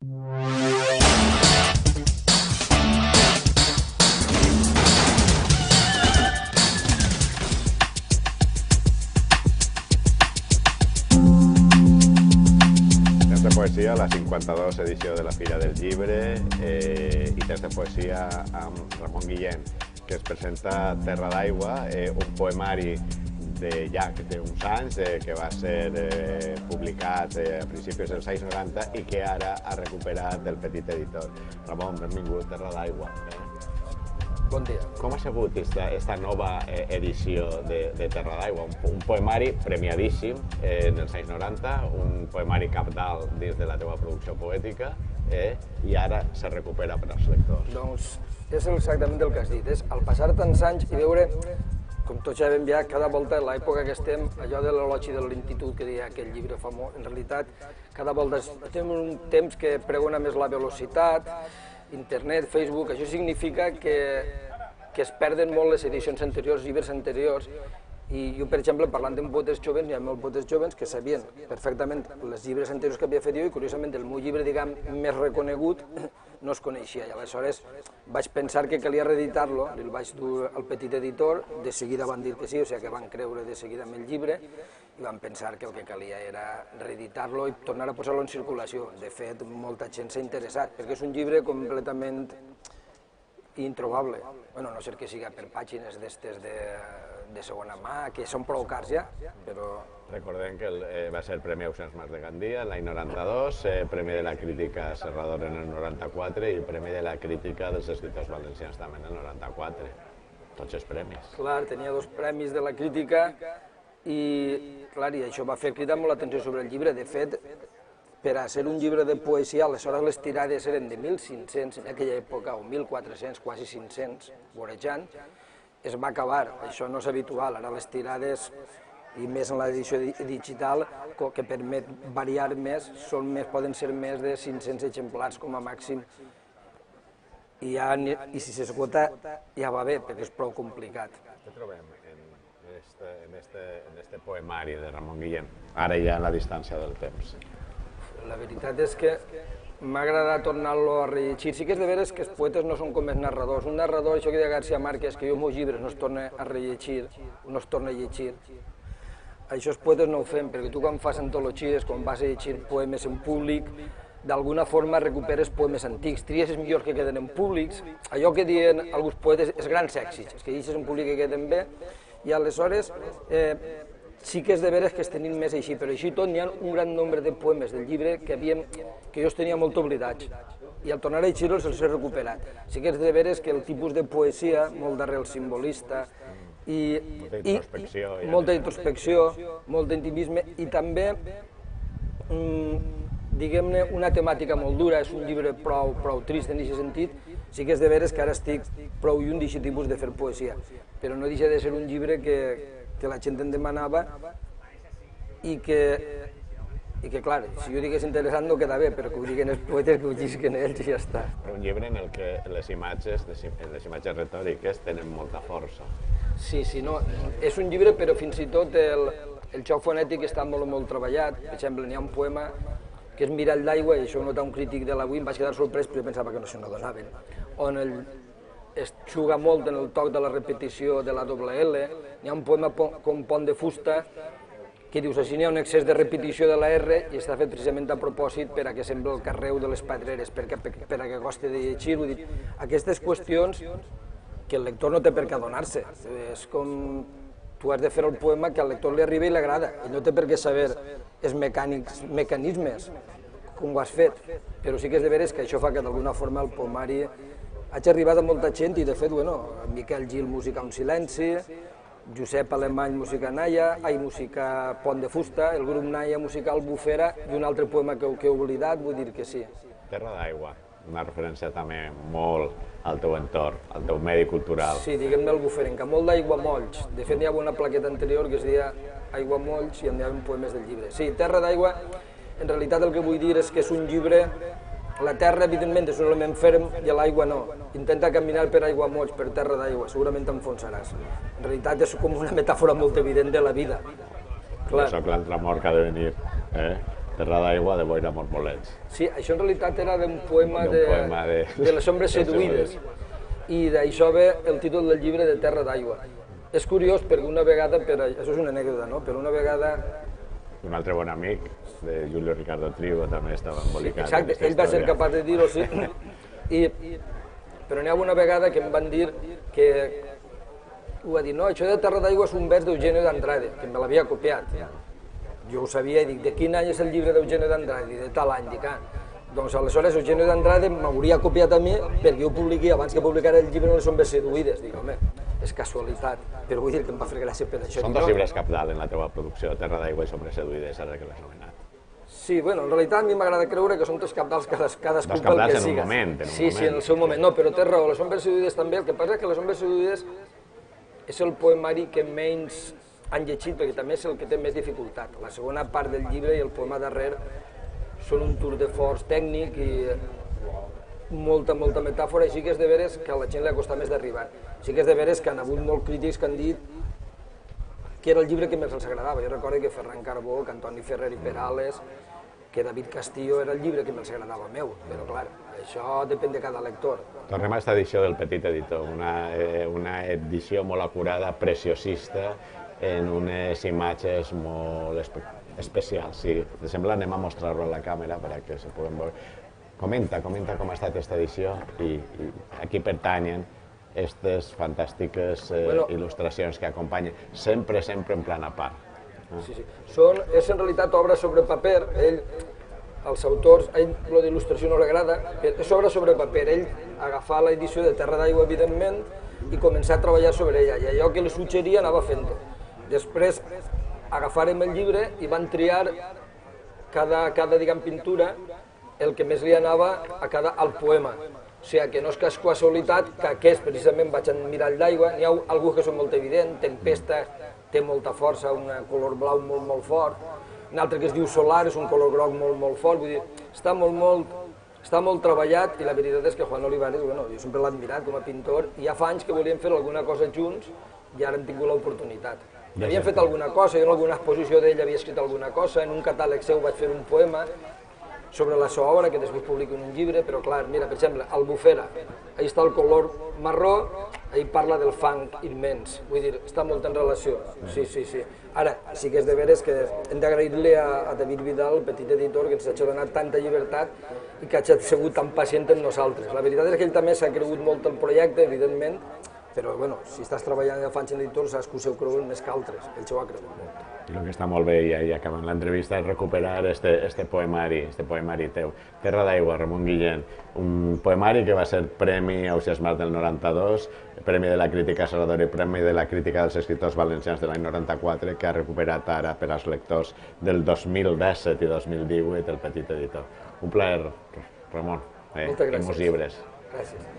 Poesia, la 52 edició de la Fira del Llibre i Temps de Poesia amb Ramon Guillén, que es presenta Terra d'Aigua, un poemari de ja d'uns anys que va ser publicat a principis dels anys 90 i que ara ha recuperat el petit editor. Ramon, benvingut, Terra d'Aigua. Bon dia. Com ha sigut aquesta nova edició de Terra d'Aigua? Un poemari premiadíssim en els anys 90, un poemari cabdal dins de la teva producció poètica i ara se recupera per als lectors. Doncs és exactament el que has dit, és al passar tants anys i veure, com tots ja vam veure, cada volta en l'època que estem, allò de l'elogi de l'institut que deia aquell llibre famós, en realitat cada volta estem en un temps que pregona més la velocitat, internet, Facebook, això significa que es perden molt les edicions anteriors, llibres anteriors, i jo, per exemple, parlant amb poetes jovens, hi ha molts poetes jovens que sabien perfectament els llibres anteriors que havia fet jo i, curiosament, el meu llibre, diguem, més reconegut no es coneixia. I aleshores vaig pensar que calia reeditar-lo, el vaig dur al petit editor, de seguida van dir que sí, o sigui que van creure de seguida en el llibre, i van pensar que el que calia era reeditar-lo i tornar a posar-lo en circulació. De fet, molta gent s'ha interessat, perquè és un llibre completament introbable. Bueno, no sé que siga per pàgines d'estes de segona mà, que són prou cars ja, però... Recordem que va ser el Premi Ausiàs Mas de Gandia l'any 92, Premi de la Crítica Serrador en el 94 i Premi de la Crítica dels Escriptors Valencians també en el 94. Tots els premis. Clar, tenia 2 premis de la crítica i, clar, i això va fer cridar molt l'atenció sobre el llibre. De fet, per a ser un llibre de poesia, aleshores les tirades eren de 1.500 en aquella època, o 1.400, quasi 500, vorejant, es va acabar. Això no és habitual, ara les tirades, i més en l'edició digital, que permet variar més, poden ser més de 500 exemplars com a màxim, i si s'esgota ja va bé, perquè és prou complicat. Què trobem en este poemari de Ramon Guillén, ara ja en la distància del temps? La veritat és que m'ha agradat tornar-lo a rellegir. Sí que és de veres que els poetes no són com els narradors. Un narrador, això que deia García Márquez, que jo els meus llibres no es torna a rellegir, no es torna a llegir. Això els poetes no ho fem, perquè tu quan fas antologies, quan vas a llegir poemes en públic, d'alguna forma recuperes poemes antics, tries els millors que queden en públics, allò que diuen alguns poetes és grans èxits, els que llegeixes en públic que queden bé, i aleshores sí que és de veres que es tenien més així, però així tot n'hi ha un gran nombre de poemes del llibre que jo els tenia molt oblidats, i al tornar a llegir-los els he recuperat. Sí que és de veres que el tipus de poesia, molt d'arrel simbolista, i molta introspecció, molt d'intimisme, i també, diguem-ne, una temàtica molt dura, és un llibre prou trist en aquest sentit, sí que és de veres que ara estic prou lluny d'aquest tipus de fer poesia, però no deixa de ser un llibre que la gent em demanava i que, clar, si jo digués interessant no queda bé, però que ho diguen els poetes, que ho llisquen ells i ja està. Un llibre en el que les imatges retòriques tenen molta força. Sí, no, és un llibre, però fins i tot el joc fonètic està molt treballat. Per exemple, n'hi ha un poema que és Mirall d'aigua, i això ho nota un crític de l'Avui, em vaig quedar sorprès, però jo pensava que no se n'adonaven, on es juga molt en el toc de la repetició de la doble L. N'hi ha un poema com Pont de Fusta, que dius, així n'hi ha un excés de repetició de la R i està fet precisament a propòsit per a que sembli el carreu de les pedreres, per a que costi de llegir. Vull dir, aquestes qüestions que el lector no té per què adonar-se. És com tu has de fer el poema que al lector li arriba i li agrada. Ell no té per què saber els mecanismes com ho has fet, però sí que és de veres que això fa que d'alguna forma el poemari hagi arribat a molta gent i de fet, Miquel Gil música Un silenci, Josep Alemany música Naia, música Pont de Fusta, el grup Naia música Albufera i un altre poema que he oblidat, vull dir que sí. Terra d'Aigua, una referència també molt al teu entorn, al teu medi cultural. Sí, diguem-ne albuferenca, molt d'aiguamolls. De fet, hi havia una plaqueta anterior que es deia Aiguamolls i en hi havia poemes del llibre. Sí, Terra d'Aigua, en realitat el que vull dir és que és un llibre. La terra, evidentment, és un element ferm i l'aigua no. Intenta caminar per aiguamolls, per terra d'aigua, segurament t'enfonsaràs. En realitat és com una metàfora molt evident de la vida. Això que l'altre amor que ha de venir. Terra d'aigua de Boira Mormolets. Sí, això en realitat era d'un poema de les ombres seduïdes, i d'això ve el títol del llibre de Terra d'aigua. És curiós perquè una vegada, això és una anècdota, no? Però una vegada... Un altre bon amic, de Julio Ricardo Trigo, també estava embolicat. Exacte, ell va ser capaç de dir-ho, sí. Però n'hi ha una vegada que em van dir que... Ho va dir, no, això de Terra d'aigua és un vers d'Eugenio d'Andrade, que me l'havia copiat. Jo ho sabia i dic, de quin any és el llibre d'Eugenio d'Andrade? De tal any, dic, doncs aleshores Eugenio d'Andrade m'hauria copiat a mi perquè jo publiqui abans que publicara el llibre Les ombres seduïdes. Dic, home, és casualitat, però vull dir que em va fer gràcia per això. Són dos llibres cabdals en la teva producció, Terra d'aigua i Ombres seduïdes, ara que l'has nomenat. Sí, bueno, en realitat a mi m'agrada creure que són dos cabdals cadascú pel que sigues. En un moment, Sí, en el seu moment. No, però té raó, Les ombres seduïdes també. El que passa és que Les ombres seduïdes és el poemari que menys han llegit, perquè també és el que té més dificultat. La segona part del llibre i el poema darrere són un tour de force tècnic i molta metàfora, i sí que és de veres que a la gent li ha costat més d'arribar. Sí que és de veres que han hagut molts crítics que han dit que era el llibre que més els agradava. Jo recordo que Ferran Carbó, que Antoni Ferrer i Perales, que David Castillo era el llibre que més agradava meu, però clar, això depèn de cada lector. Tornem a aquesta edició del Petit Editor, una edició molt acurada, preciosista, en unes imatges molt especials. Si te sembla, anem a mostrar-ho a la càmera perquè se puguem veure. Comenta com ha estat aquesta edició i a qui pertanyen aquestes fantàstiques il·lustracions que acompanyen, sempre en plan a part. Sí. És en realitat obra sobre paper. Els autors, a ell lo d'il·lustració no li agrada, és obra sobre paper. Ell agafà l'edició de Terra d'aigua, evidentment, i començà a treballar sobre ella, i allò que li suggeria anava fent-ho. Després agafàrem el llibre i van triar cada diguem, pintura el que més li anava al poema. O sigui, que no és casualitat que aquest, precisament, vaig al mirall d'aigua, n'hi ha algú que és molt evident, Tempesta té molta força, un color blau molt fort, un altre que es diu Solar és un color groc molt fort, vull dir, està molt treballat, i la veritat és que Juan Olivares, jo sempre l'he admirat com a pintor, i ja fa anys que volíem fer alguna cosa junts i ara hem tingut l'oportunitat. Havíem fet alguna cosa, jo en alguna exposició d'ell havia escrit alguna cosa, en un catàleg seu vaig fer un poema sobre la seva obra, que després publico en un llibre, però clar, mira, per exemple, Albufera, ahí està el color marró, ahí parla del fang immens, vull dir, està molt en relació, sí. Ara, sí que és de veres que hem d'agrair-li a David Vidal, el petit editor, que ens ha donat tanta llibertat i que ha sigut tan pacient amb nosaltres. La veritat és que ell també s'ha cregut molt el projecte, evidentment, però bueno, si estàs treballant de fans editor saps que ho heu cregut més que altres, ell s'ho ha cregut molt. I el que està molt bé, i acabant l'entrevista, és recuperar este poemari teu, Terra d'aigua, Ramon Guillén, un poemari que va ser Premi Ausiàs Marc del 92, Premi de la Crítica Salvador i Premi de la Crítica dels Escriptors Valencians de l'any 94, que ha recuperat ara per als lectors del 2017 i 2018 el Petit Editor. Un plaer, Ramon, moltes gràcies. i molts llibres. Gràcies.